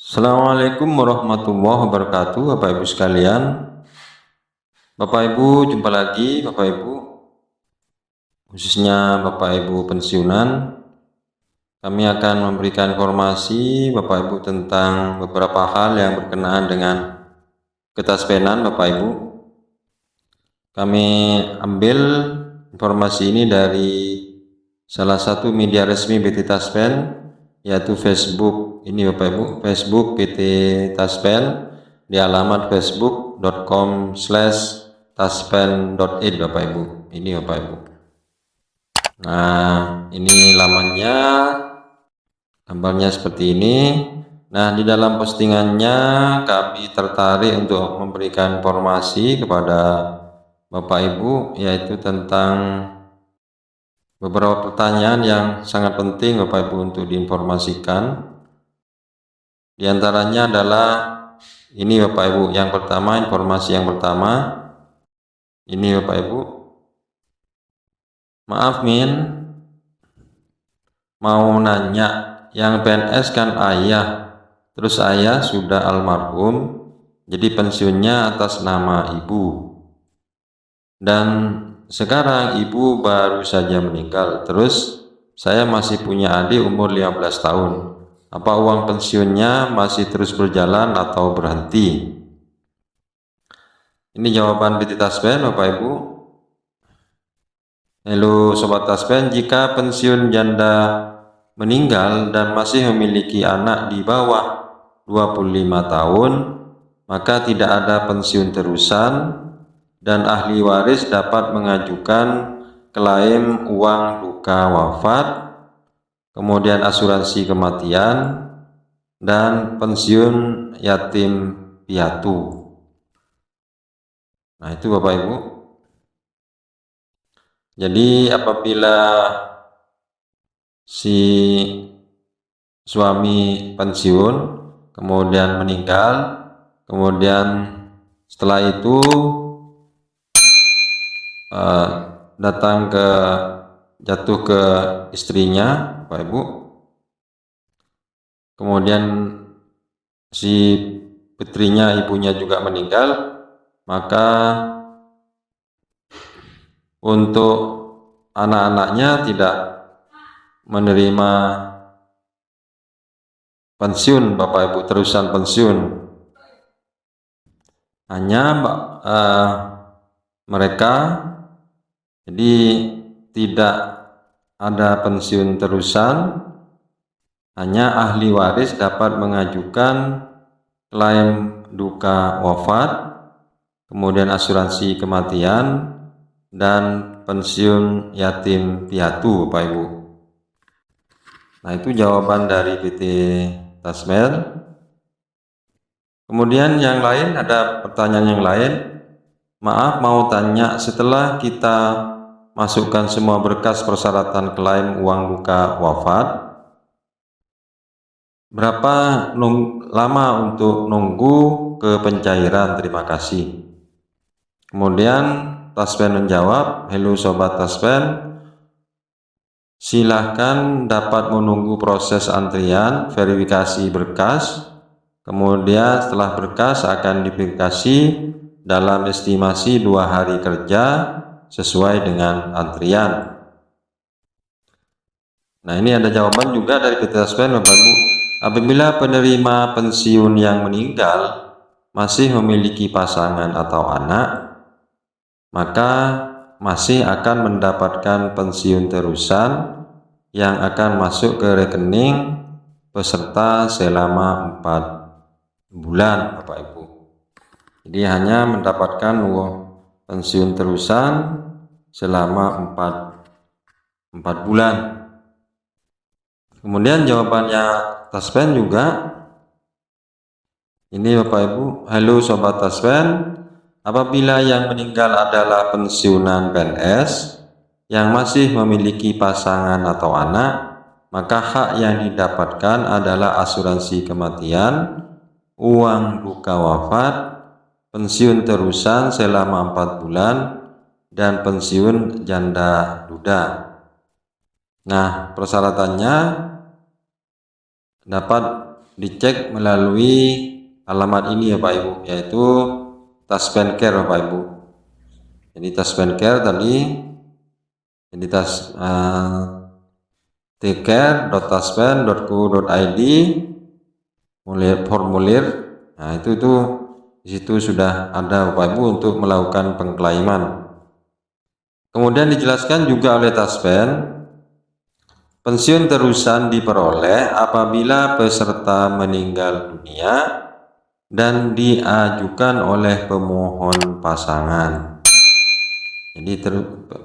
Assalamualaikum warahmatullahi wabarakatuh, Bapak Ibu sekalian. Bapak Ibu, jumpa lagi Bapak Ibu, khususnya Bapak Ibu pensiunan. Kami akan memberikan informasi Bapak Ibu tentang beberapa hal yang berkenaan dengan ketaspenan Bapak Ibu. Kami ambil informasi ini dari salah satu media resmi PT Taspen, yaitu Facebook. Ini Bapak Ibu, Facebook PT Taspen di alamat facebook.com/taspen.id Bapak Ibu. Ini Bapak Ibu. Nah, ini lamannya, gambarnya seperti ini. Nah, di dalam postingannya kami tertarik untuk memberikan informasi kepada Bapak Ibu, yaitu tentang beberapa pertanyaan yang sangat penting Bapak Ibu untuk diinformasikan. Di antaranya adalah ini Bapak Ibu, yang pertama, informasi yang pertama. Ini Bapak Ibu. Maaf Min, mau nanya, yang PNS kan ayah, terus ayah sudah almarhum, jadi pensiunnya atas nama ibu. Dan sekarang ibu baru saja meninggal, terus saya masih punya adik umur 15 tahun. Apa uang pensiunnya masih terus berjalan atau berhenti? Ini jawaban PT Taspen Bapak Ibu. Halo Sobat Taspen, jika pensiun janda meninggal dan masih memiliki anak di bawah 25 tahun, maka tidak ada pensiun terusan dan ahli waris dapat mengajukan klaim uang duka wafat, kemudian asuransi kematian, dan pensiun yatim piatu. Nah, itu Bapak Ibu. Jadi apabila si suami pensiun kemudian meninggal, kemudian setelah itu datang ke jatuh ke istrinya Bapak Ibu, kemudian si putrinya, ibunya juga meninggal, maka untuk anak-anaknya tidak menerima pensiun Bapak Ibu, terusan pensiun. Hanya mereka, jadi tidak ada pensiun terusan, hanya ahli waris dapat mengajukan klaim duka wafat, kemudian asuransi kematian, dan pensiun yatim piatu Bapak Ibu. Nah, itu jawaban dari PT Taspen. Kemudian yang lain, ada pertanyaan yang lain. Maaf, mau tanya, setelah kita masukkan semua berkas persyaratan klaim uang duka wafat, berapa lama untuk nunggu ke pencairan? Terima kasih. Kemudian Taspen menjawab, halo Sobat Taspen, silahkan dapat menunggu proses antrian verifikasi berkas, kemudian setelah berkas akan diverifikasi dalam estimasi 2 hari kerja sesuai dengan antrian. Nah, ini ada jawaban juga dari PT Taspen Bapak Ibu. Apabila penerima pensiun yang meninggal masih memiliki pasangan atau anak, maka masih akan mendapatkan pensiun terusan yang akan masuk ke rekening peserta selama 4 bulan Bapak Ibu. Jadi hanya mendapatkan uang pensiun terusan selama 4 bulan. Kemudian jawabannya Taspen juga, ini Bapak Ibu, halo Sobat Taspen, apabila yang meninggal adalah pensiunan PNS yang masih memiliki pasangan atau anak, maka hak yang didapatkan adalah asuransi kematian, uang duka wafat, pensiun terusan selama 4 bulan, dan pensiun janda duda. Nah, persyaratannya dapat dicek melalui alamat ini ya Pak Ibu, yaitu Taspen Care Bapak Ibu. Jadi Taspen Care tadi, jadi tcare.taspen.co.id formulir. Nah, itu di situ sudah ada Bapak Ibu untuk melakukan pengklaiman. Kemudian dijelaskan juga oleh Taspen, pensiun terusan diperoleh apabila peserta meninggal dunia dan diajukan oleh pemohon pasangan. Jadi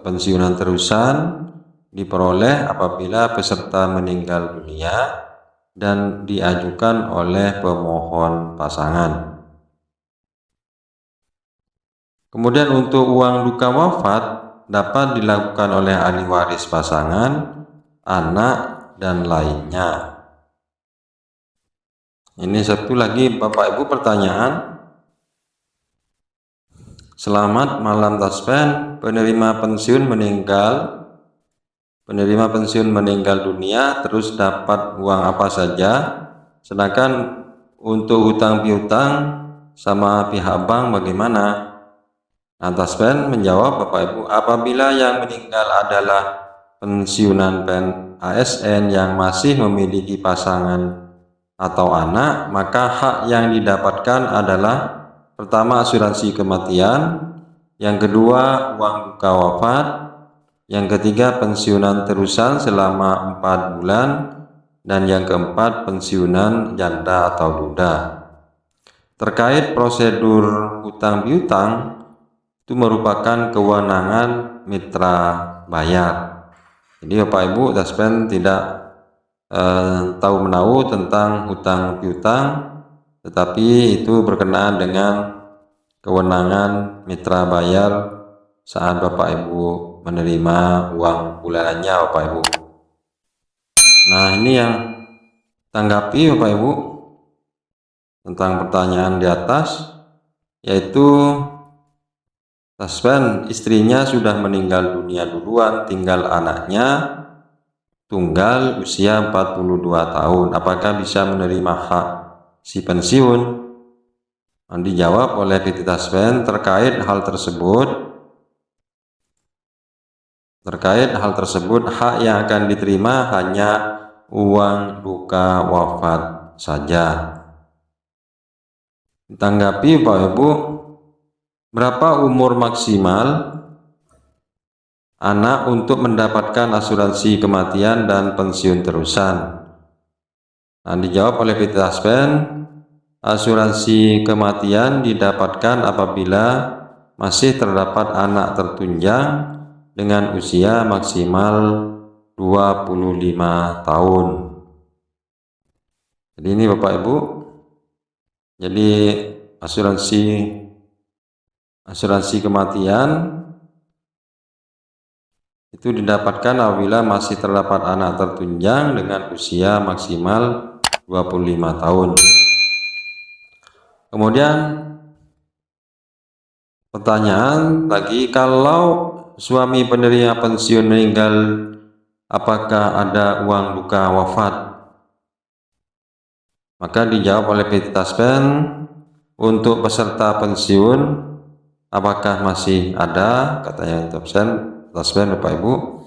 pensiunan terusan diperoleh apabila peserta meninggal dunia dan diajukan oleh pemohon pasangan. Kemudian untuk uang duka wafat dapat dilakukan oleh ahli waris pasangan, anak, dan lainnya. Ini satu lagi Bapak Ibu pertanyaan. Selamat malam Taspen, penerima pensiun meninggal dunia terus dapat uang apa saja, sedangkan untuk hutang piutang sama pihak bank bagaimana? Nah, Taspen menjawab Bapak Ibu, apabila yang meninggal adalah pensiunan ASN yang masih memiliki pasangan atau anak, maka hak yang didapatkan adalah pertama asuransi kematian, yang kedua uang duka wafat, yang ketiga pensiunan terusan selama 4 bulan, dan yang keempat pensiunan janda atau duda. Terkait prosedur hutang piutang, itu merupakan kewenangan mitra bayar. Jadi Bapak Ibu Taspen tidak tahu menahu tentang hutang piutang, tetapi itu berkenaan dengan kewenangan mitra bayar saat Bapak Ibu menerima uang bulanannya Bapak Ibu. Nah, ini yang tanggapi Bapak Ibu tentang pertanyaan di atas, yaitu Taspen istrinya sudah meninggal dunia duluan, tinggal anaknya tunggal usia 42 tahun. Apakah bisa menerima hak si pensiun? Dijawab oleh PT Taspen, terkait hal tersebut hak yang akan diterima hanya uang duka wafat saja. Ditanggapi Pak Ibu, berapa umur maksimal anak untuk mendapatkan asuransi kematian dan pensiun terusan? Nah, dijawab oleh PT Taspen, asuransi kematian didapatkan apabila masih terdapat anak tertunjang dengan usia maksimal 25 tahun. Jadi ini Bapak Ibu, jadi asuransi kematian itu didapatkan apabila masih terdapat anak tertunjang dengan usia maksimal 25 tahun. Kemudian pertanyaan lagi, kalau suami penerima pensiun meninggal, apakah ada uang duka wafat? Maka dijawab oleh PT Taspen, untuk peserta pensiun apakah masih ada, katanya Taspen Bapak Ibu.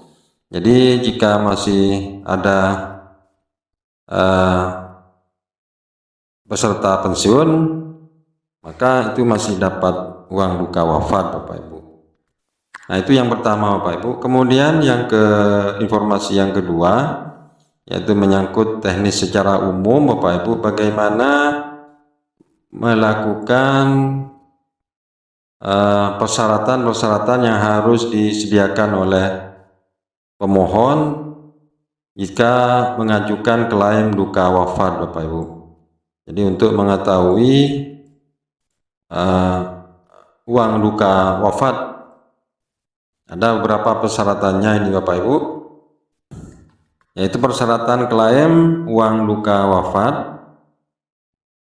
Jadi jika masih ada peserta pensiun, maka itu masih dapat uang duka wafat Bapak Ibu. Nah, itu yang pertama Bapak Ibu. Kemudian informasi yang kedua, yaitu menyangkut teknis secara umum Bapak Ibu, bagaimana melakukan persyaratan yang harus disediakan oleh pemohon jika mengajukan klaim duka wafat Bapak Ibu. Jadi untuk mengetahui uang duka wafat, ada beberapa persyaratannya ini Bapak Ibu, yaitu persyaratan klaim uang duka wafat.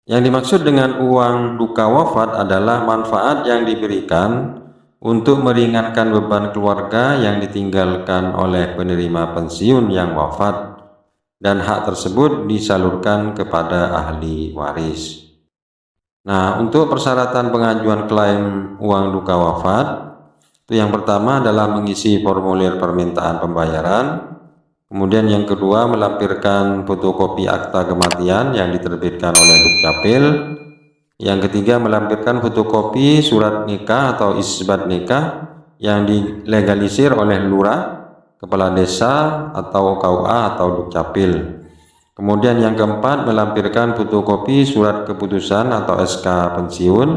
Yang dimaksud dengan uang duka wafat adalah manfaat yang diberikan untuk meringankan beban keluarga yang ditinggalkan oleh penerima pensiun yang wafat, dan hak tersebut disalurkan kepada ahli waris. Nah, untuk persyaratan pengajuan klaim uang duka wafat, itu yang pertama adalah mengisi formulir permintaan pembayaran. Kemudian yang kedua, melampirkan fotokopi akta kematian yang diterbitkan oleh Dukcapil. Yang ketiga, melampirkan fotokopi surat nikah atau isbat nikah yang dilegalisir oleh lurah, kepala desa, atau KUA atau Dukcapil. Kemudian yang keempat, melampirkan fotokopi surat keputusan atau SK pensiun.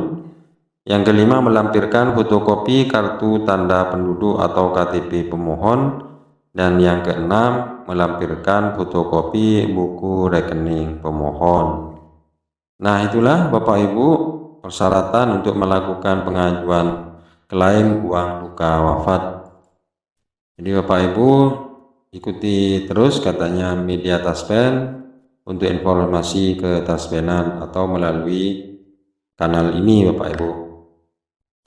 Yang kelima, melampirkan fotokopi kartu tanda penduduk atau KTP pemohon. Dan yang keenam, melampirkan fotokopi buku rekening pemohon. Nah, itulah Bapak Ibu persyaratan untuk melakukan pengajuan klaim uang duka wafat. Jadi Bapak Ibu ikuti terus katanya media Taspen untuk informasi ke Taspenan atau melalui kanal ini Bapak Ibu.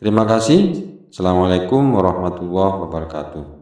Terima kasih. Assalamualaikum warahmatullahi wabarakatuh.